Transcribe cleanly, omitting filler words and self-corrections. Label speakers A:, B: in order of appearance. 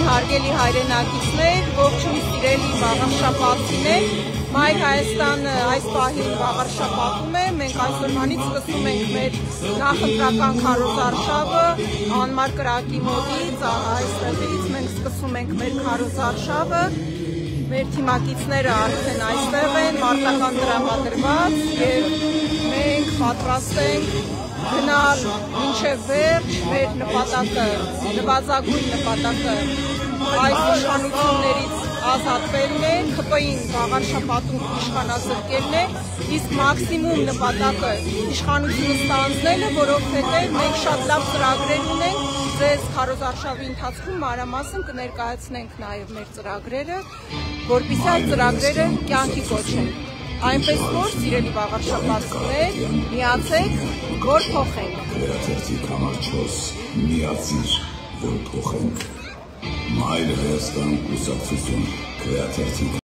A: հարգելի հայրենակիցներ, ողջույն սիրելի վաղարշաբաթիներ, Մայր Հայաստանը այս պահին վաղարշաբաթում է, մենք այսօրվանից սկսում ենք մեր նախընտրական քարոզարշավը, անմար կրակի մոտից, այստեղից մենք սկսում ենք մեր քարոզարշավը, մեր թիմակիցները արդեն այստեղ են, մարտական տրամադրված և մենք պատրաստ ենք գնալ մինչև վերջ մեր նպատակը, նվազագույն նպատակը այս իշխանություններից ազատվելն է, ՀՊ-ին վաղարշաբաթում իշխանազրկելն է, իսկ մաքսիմում նպատակը իշխանությունը ստանձնելը, որովհետև մենք շատ լավ ծրագրեր ունենք, ձեզ քարոզարշավի ընթացքում մանրամասն կներկայացնենք նաև մեր ծրագրերը, որպեսզի այս ծրագրերը կյանքի կոչենք։ Այնպես որ, սիրելի վաղարշաբաթիներ, միացեք, որ փոխենք։
B: Վերաթերթիկ համար 4 միացիր, որ փոխենք։ Մայր Հայաստան կուսակցություն, վերաթերթիկ